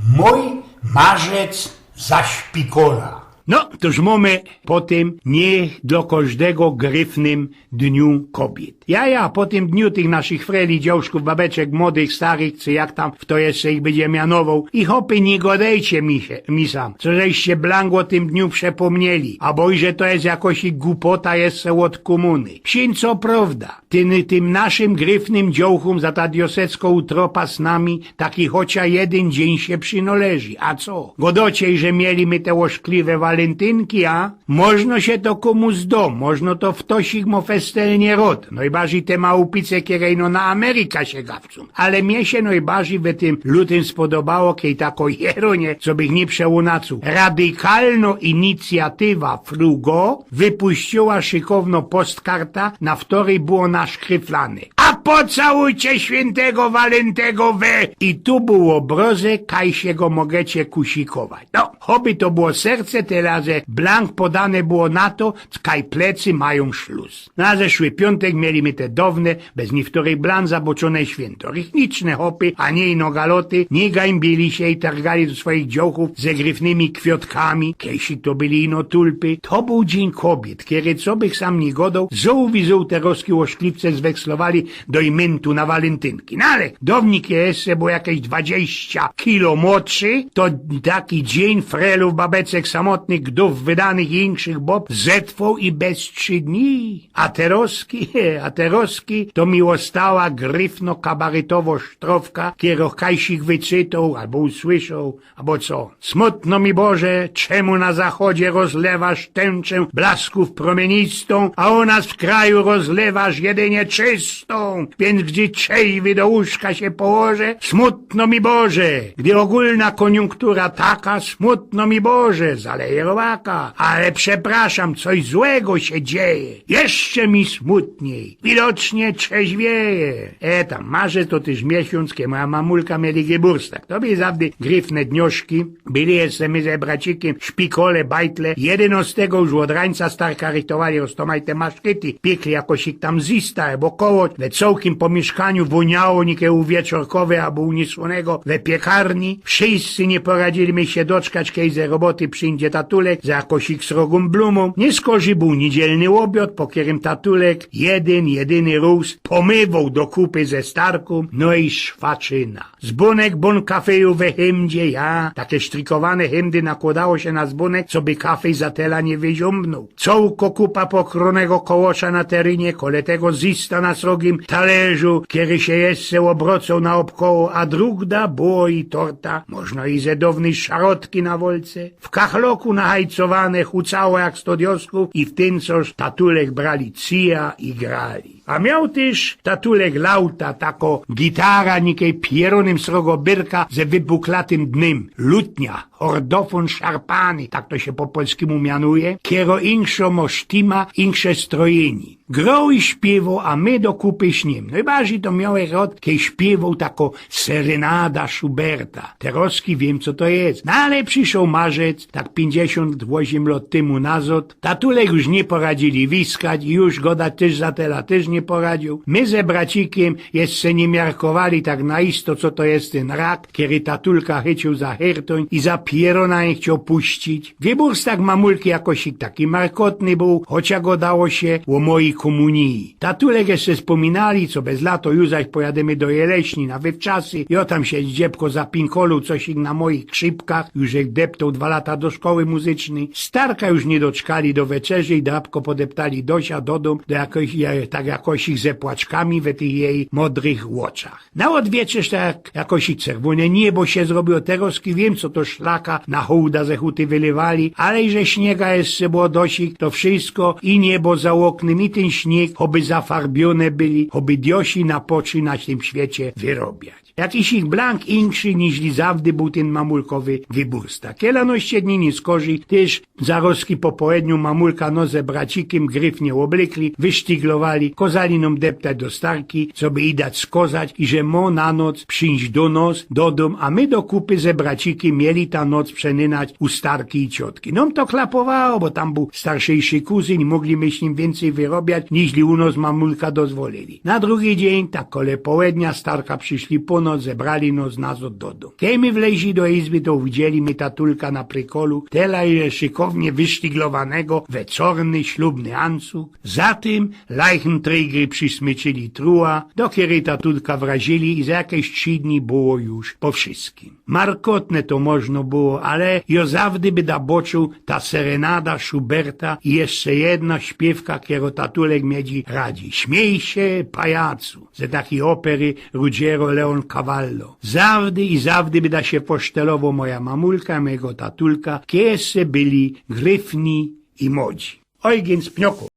Mój marzec za szpikola. No, toż mamy po tym nie dla każdego gryfnym dniu kobiet. Ja po tym dniu tych naszych freli, dziążków, babeczek, młodych, starych, czy jak tam w to jeszcze ich będzie mianował, i hopy nie godejcie mi sam, co żeście blank o tym dniu przepomnieli, a boj, że to jest jakoś i głupota jeszcze od komuny. Wsiń co prawda, tym naszym gryfnym dziołchom za ta diosecką utropa z nami taki chocia jeden dzień się przynależy, a co? Godociej, że mieli my te oszkliwe walentynki, a? Można się to komu zdom, można to w tosik mo festelnie rod, no i bardziej te małupice, kierej no na Ameryka się gawcą. Ale mnie się no i bardziej w tym lutym spodobało, kiej tako jeronie, co bych nie przełunacu. Radykalno inicjatywa Frugo wypuściła szykowno postkarta, na której było naszkryflane. A pocałujcie świętego Walentego we! I tu było obrozek, kaj się go mogecie kusikować. No, choby to było serce, teraz blank podane było na to, kaj plecy mają szluz. Na zeszły piątek mieliśmy te dawne, bez niewtórej blan zaboczone święto. Rychniczne hopy, a nie ino galoty, nie gańbili się i targali do swoich dziołchów ze gryfnymi kwiatkami, kiesi to byli ino tulpy. To był dzień kobiet, kiedy co bych sam nie godał, zołwizą te roski oszklipce zwekslowali do imentu na walentynki. No ale downik jeszcze był jakieś 20 kilo młodszy, to taki dzień frelów, babecek, samotnych gdów, wydanych i inszych bob zetwą i bez 3 dni. A te roski to miłostała gryfno-kabaretowo sztrowka, kieroch kajsik wyczytał, albo usłyszał, albo co. Smutno mi Boże, czemu na zachodzie rozlewasz tęczę blasków promienistą, a u nas w kraju rozlewasz jedynie czystą, więc gdzie czejwy do łóżka się położę, smutno mi Boże, gdy ogólna koniunktura taka, smutno mi Boże, zaleje robaka, ale przepraszam, coś złego się dzieje, jeszcze mi smutniej, widocznie trzeźwieje. Tam, marzec to też miesiąc, kiedy moja mamulka mieli geburstak, to by zawdy gryfne dnioszki, byli jeszcze my ze bracikiem, szpikole, bajtle, 11 już od rańca starka rytowali, roztomaj te maszkety, piekli jakoś ich tam zista, albo koło, we całkiem po mieszkaniu woniało, niekiemu wieczorkowe, albo unisłonego, we piekarni, wszyscy nie poradzili mi się doczkać, kiedy ze roboty przyjdzie tatulek, za jakoś ich srogą blumą, nie skorzy był niedzielny obiad, po którym tatulek jedyny rósł, pomywał do kupy ze starką, no i szwaczyna. Zbunek bon kafeju we hymdzie, takie sztrikowane hymdy nakładało się na zbunek, co by kafej za tela nie wyziąbnął. Cołko kupa pokronego kołosza na terynie, kole tego zista na srogim talerzu, kiedy się jeszcze obrocą na obkoło, a drugda było i torta, można i zedownej szarotki na wolce, w kachloku nahajcowane, hucało jak 100 diosków i w tym coś tatulek brali cija i grali. A miał też tatulek lauta, tako gitara nikiej pieronym srogobyrka ze wypuklatym dnym, lutnia, hordofon szarpany, tak to się po polskiemu mianuje, kiero inkszo mosztima, inksze strojeni. Grał i śpiewał, a my do kupy śniem. No i bardziej to miał rod, kiedy śpiewał tako serenada Schuberta. Teroski wiem, co to jest. No ale przyszł marzec, tak 58 lat temu nazad. Tatulek już nie poradzili wiskać i już goda też za tela też nie poradził. My ze bracikiem jeszcze nie miarkowali tak naisto, co to jest ten rak, kiedy tatulka chycił za hertoń i za pierona nie chciał puścić. Wyburstak mamulki jakoś taki markotny był, chociaż go dało się o mojej komunii. Tatulek jeszcze wspominali, co bez lato już zaś pojademy do Jeleśni na wywczasy i o tam się dziebko za pinkolu coś ich na moich krzypkach, już jak deptał 2 lata do szkoły muzycznej. Starka już nie doczkali do wieczerzy i drapko podeptali Dosia do dom, tak jakoś ich ze płaczkami we tych jej modrych łoczach. Na odwieczerz tak jakoś i czerwone niebo się zrobiło, teroski wiem, co to szlaka na hołda ze huty wylewali, ale i że śniega jeszcze było dosik, to wszystko i niebo za oknem i ten śnieg, choby zafarbione byli, choby diosi na poczy na tym świecie wyrobiać. Jakiś ich blank inszy niż zawdy był ten mamulkowy wyburstak. Kielanoście dni nie skorzy, też zaroski po południu mamulka no ze bracikiem gryfnie oblekli, wysztyglowali, kozali nam deptać do starki, co by i dać skozać i że mo na noc przyjść do nos, do dom, a my do kupy ze bracikiem mieli ta noc przenynać u starki i ciotki. Nom to klapowało, bo tam był starszejszy kuzyn i mogli my z nim więcej wyrobiać, niż u nas mamulka dozwolili. Na drugi dzień, tak kole południa, starka przyszli po noc, północ zebrali nos nas od dodu. Kiedy my wleźli do izby, to widzieli my tatulka na prykolu, tela i szykownie wysztyglowanego wieczorny ślubny ancuk. Za tym Leichenträgery przysmyczyli truła, do której tatulka wrazili i za jakieś 3 dni było już po wszystkim. Markotne to można było, ale jo zawdy by da boczu ta serenada Schuberta i jeszcze jedna śpiewka, którą tatulek miedzi radzi. Śmiej się, pajacu, ze takiej opery Ruggiero Leoncavallo. Zawdy by da się posztelowo moja mamulka, mojego tatulka, kiedy byli gryfni i młodzi. Eugen Pnioko.